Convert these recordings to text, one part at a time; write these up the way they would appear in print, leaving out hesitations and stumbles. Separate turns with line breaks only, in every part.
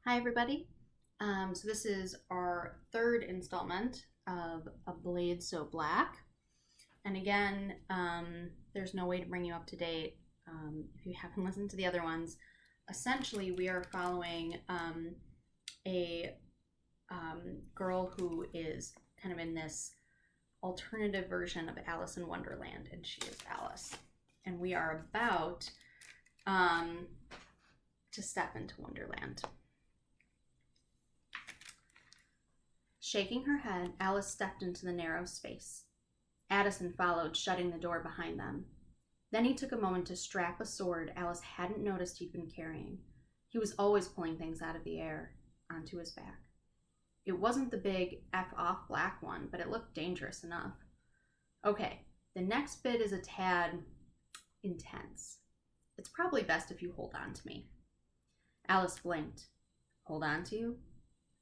Hi, everybody. So this is our third installment of A Blade So Black. And again, there's no way to bring you up to date if you haven't listened to the other ones. Essentially, we are following a girl who is kind of in this alternative version of Alice in Wonderland, and she is Alice. And we are about to step into Wonderland. Shaking her head, Alice stepped into the narrow space. Addison followed, shutting the door behind them. Then he took a moment to strap a sword Alice hadn't noticed he'd been carrying. He was always pulling things out of the air onto his back. It wasn't the big F-off black one, but it looked dangerous enough. Okay, the next bit is a tad intense. It's probably best if you hold on to me. Alice blinked. Hold on to you?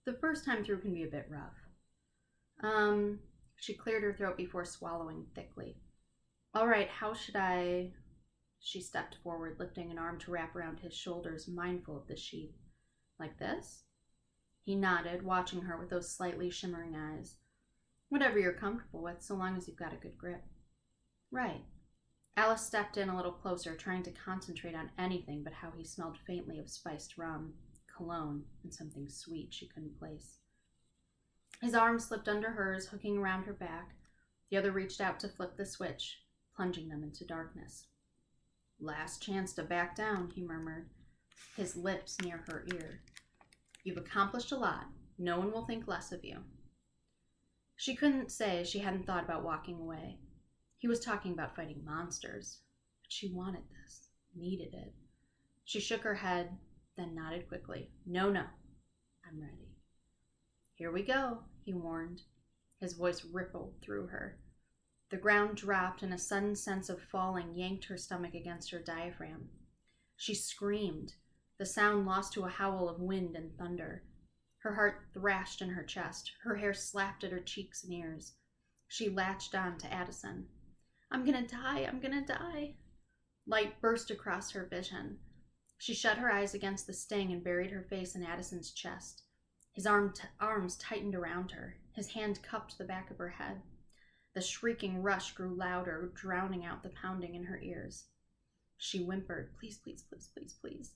The first time through can be a bit rough. She cleared her throat before swallowing thickly. All right, how should I... She stepped forward, lifting an arm to wrap around his shoulders, mindful of the sheath. Like this? He nodded, watching her with those slightly shimmering eyes. Whatever you're comfortable with, so long as you've got a good grip. Right. Alice stepped in a little closer, trying to concentrate on anything but how he smelled faintly of spiced rum, cologne, and something sweet she couldn't place. His arm slipped under hers, hooking around her back. The other reached out to flip the switch, plunging them into darkness. Last chance to back down, he murmured, his lips near her ear. You've accomplished a lot. No one will think less of you. She couldn't say she hadn't thought about walking away. He was talking about fighting monsters, but she wanted this, needed it. She shook her head, then nodded quickly. No, I'm ready. Here we go, he warned. His voice rippled through her. The ground dropped and a sudden sense of falling yanked her stomach against her diaphragm. She screamed, the sound lost to a howl of wind and thunder. Her heart thrashed in her chest. Her hair slapped at her cheeks and ears. She latched on to Addison. I'm gonna die. Light burst across her vision. She shut her eyes against the sting and buried her face in Addison's chest. His arms tightened around her. His hand cupped the back of her head. The shrieking rush grew louder, drowning out the pounding in her ears. She whimpered, please, please, please, please, please.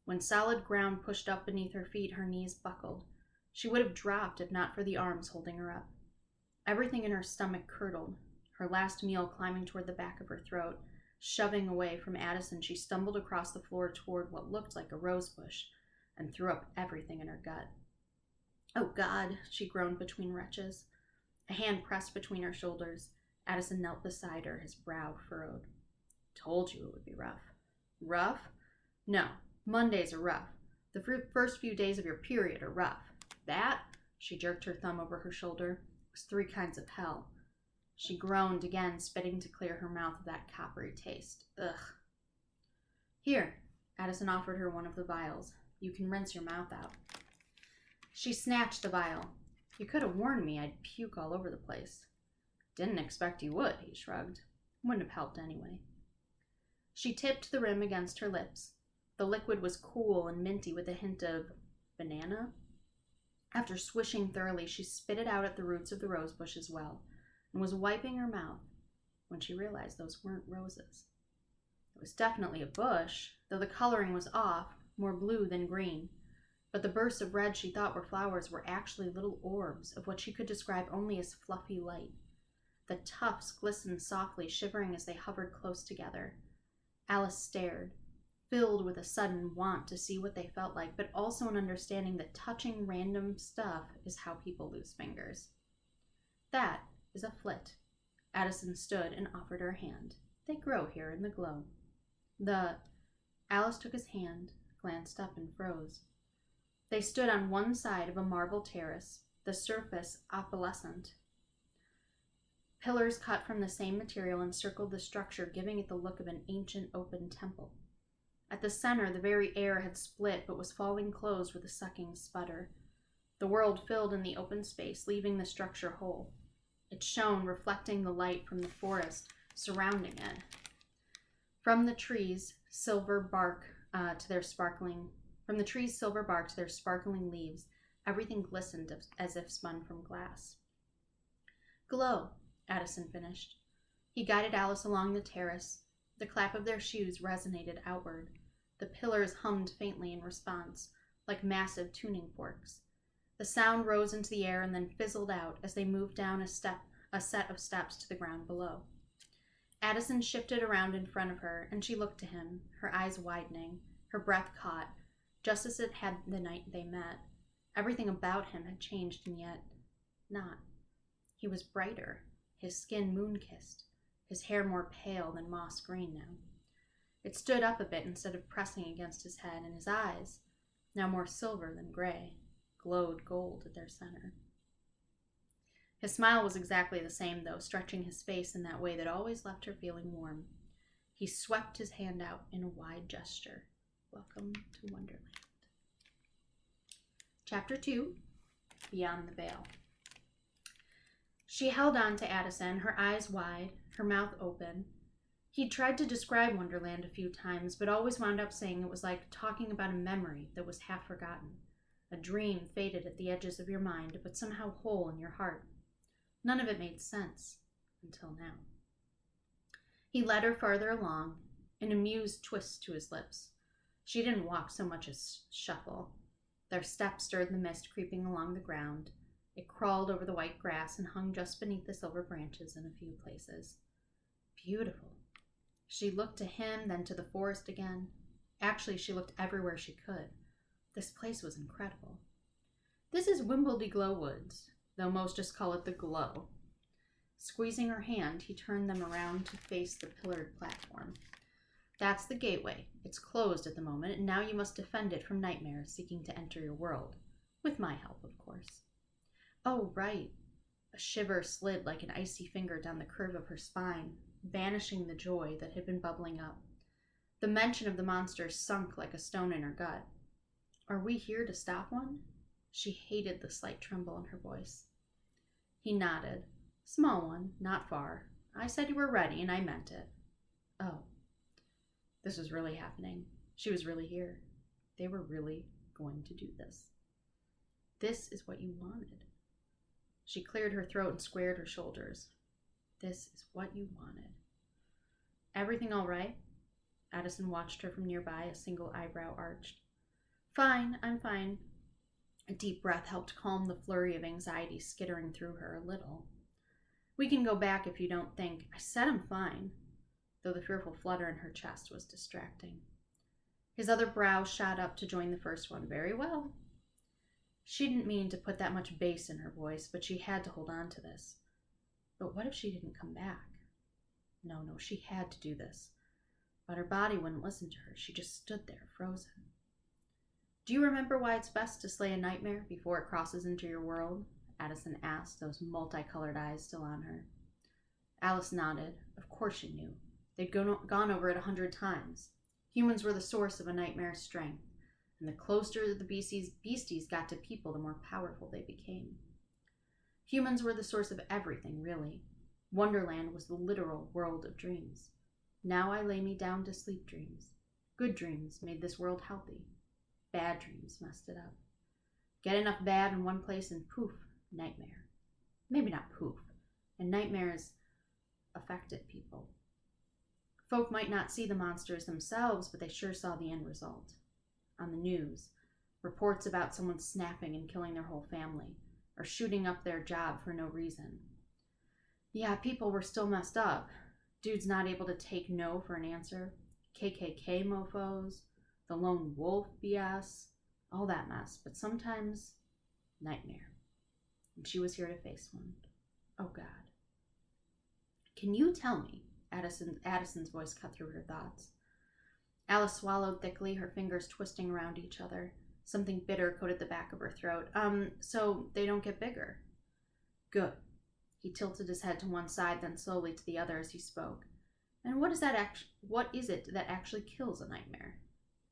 When solid ground pushed up beneath her feet, her knees buckled. She would have dropped if not for the arms holding her up. Everything in her stomach curdled, her last meal climbing toward the back of her throat. Shoving away from Addison, she stumbled across the floor toward what looked like a rose bush and threw up everything in her gut. Oh, God, she groaned between retches. A hand pressed between her shoulders. Addison knelt beside her, his brow furrowed. Told you it would be rough. Rough? No, Mondays are rough. The first few days of your period are rough. That, she jerked her thumb over her shoulder, was 3 kinds of hell. She groaned again, spitting to clear her mouth of that coppery taste. Ugh. Here, Addison offered her one of the vials. You can rinse your mouth out. She snatched the vial. You could have warned me I'd puke all over the place. Didn't expect you would, he shrugged. Wouldn't have helped anyway. She tipped the rim against her lips. The liquid was cool and minty with a hint of banana. After swishing thoroughly, she spit it out at the roots of the rosebush as well, and was wiping her mouth when she realized those weren't roses. It was definitely a bush, though the coloring was off, more blue than green. But the bursts of red she thought were flowers were actually little orbs of what she could describe only as fluffy light. The tufts glistened softly, shivering as they hovered close together. Alice stared, filled with a sudden want to see what they felt like, but also an understanding that touching random stuff is how people lose fingers. That is a flit. Addison stood and offered her hand. They grow here in the glow. Alice took his hand, glanced up, and froze. They stood on one side of a marble terrace, the surface opalescent. Pillars cut from the same material encircled the structure, giving it the look of an ancient open temple. At the center, the very air had split but was falling closed with a sucking sputter. The world filled in the open space, leaving the structure whole. It shone, reflecting the light from the forest surrounding it. From the trees, silver bark to their sparkling From the tree's silver bark to their sparkling leaves, everything glistened as if spun from glass. Glow, Addison finished. He guided Alice along the terrace. The clap of their shoes resonated outward. The pillars hummed faintly in response, like massive tuning forks. The sound rose into the air and then fizzled out as they moved down a set of steps to the ground below. Addison shifted around in front of her, and she looked to him, her eyes widening, her breath caught, just as it had the night they met. Everything about him had changed, and yet not. He was brighter, his skin moon-kissed, his hair more pale than moss green now. It stood up a bit instead of pressing against his head, and his eyes, now more silver than gray, glowed gold at their center. His smile was exactly the same, though, stretching his face in that way that always left her feeling warm. He swept his hand out in a wide gesture. Welcome to Wonderland. Chapter 2, Beyond the Veil. She held on to Addison, her eyes wide, her mouth open. He'd tried to describe Wonderland a few times, but always wound up saying it was like talking about a memory that was half forgotten, a dream faded at the edges of your mind, but somehow whole in your heart. None of it made sense, until now. He led her farther along, an amused twist to his lips. She didn't walk so much as shuffle. Their steps stirred the mist creeping along the ground. It crawled over the white grass and hung just beneath the silver branches in a few places. Beautiful. She looked to him, then to the forest again. Actually, she looked everywhere she could. This place was incredible. This is Wimbledy-Glow Woods, though most just call it the Glow. Squeezing her hand, he turned them around to face the pillared platform. That's the gateway. It's closed at the moment, and now you must defend it from nightmares seeking to enter your world. With my help, of course. Oh, right. A shiver slid like an icy finger down the curve of her spine, banishing the joy that had been bubbling up. The mention of the monster sunk like a stone in her gut. Are we here to stop one? She hated the slight tremble in her voice. He nodded. Small one, not far. I said you were ready, and I meant it. Oh. This was really happening. She was really here. They were really going to do this. This is what you wanted. She cleared her throat and squared her shoulders. This is what you wanted. Everything all right? Addison watched her from nearby, a single eyebrow arched. Fine, I'm fine. A deep breath helped calm the flurry of anxiety skittering through her a little. We can go back if you don't think. I said I'm fine, though the fearful flutter in her chest was distracting. His other brow shot up to join the first one. Very well. She didn't mean to put that much bass in her voice, but she had to hold on to this. But what if she didn't come back? No, she had to do this. But her body wouldn't listen to her. She just stood there, frozen. Do you remember why it's best to slay a nightmare before it crosses into your world? Addison asked, those multicolored eyes still on her. Alice nodded. Of course she knew. They'd gone over it 100 times. Humans were the source of a nightmare's strength, and the closer the beasties got to people, the more powerful they became. Humans were the source of everything, really. Wonderland was the literal world of dreams. Now I lay me down to sleep dreams. Good dreams made this world healthy. Bad dreams messed it up. Get enough bad in one place and poof, nightmare. Maybe not poof. And nightmares affected people. Folk might not see the monsters themselves, but they sure saw the end result. On the news, reports about someone snapping and killing their whole family, or shooting up their job for no reason. Yeah, people were still messed up. Dudes not able to take no for an answer. KKK mofos. The lone wolf BS. All that mess. But sometimes, nightmare. And she was here to face one. Oh, God. Can you tell me? Addison's voice cut through her thoughts. Alice swallowed thickly, her fingers twisting around each other. Something bitter coated the back of her throat. So they don't get bigger. Good. He tilted his head to one side, then slowly to the other as he spoke. And what is it that actually kills a nightmare?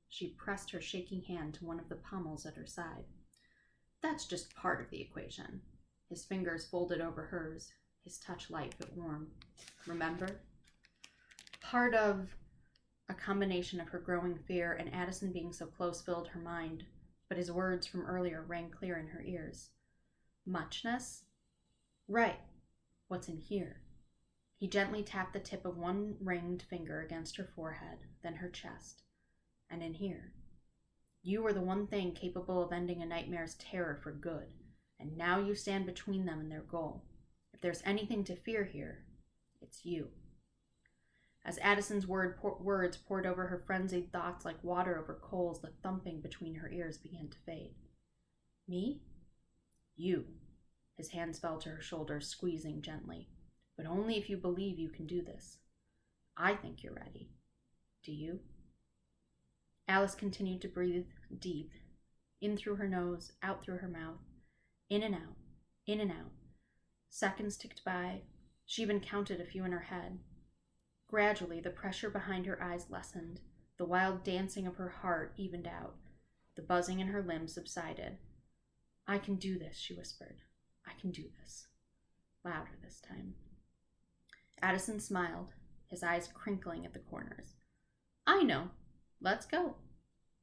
She pressed her shaking hand to one of the pommels at her side. That's just part of the equation. His fingers folded over hers, his touch light but warm. Remember? Part of A combination of her growing fear and Addison being so close filled her mind, but his words from earlier rang clear in her ears. Muchness? Right. What's in here? He gently tapped the tip of one ringed finger against her forehead, then her chest. And in here. You were the one thing capable of ending a nightmare's terror for good, and now you stand between them and their goal. If there's anything to fear here, it's you. As Addison's words poured over her frenzied thoughts like water over coals, the thumping between her ears began to fade. Me? You. His hands fell to her shoulders, squeezing gently. But only if you believe you can do this. I think you're ready. Do you? Alice continued to breathe deep, in through her nose, out through her mouth, in and out, in and out. Seconds ticked by. She even counted a few in her head. Gradually, the pressure behind her eyes lessened. The wild dancing of her heart evened out. The buzzing in her limbs subsided. I can do this, she whispered. I can do this. Louder this time. Addison smiled, his eyes crinkling at the corners. I know. Let's go.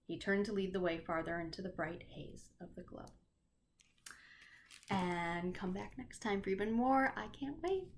He turned to lead the way farther into the bright haze of the glow. And come back next time for even more. I can't wait.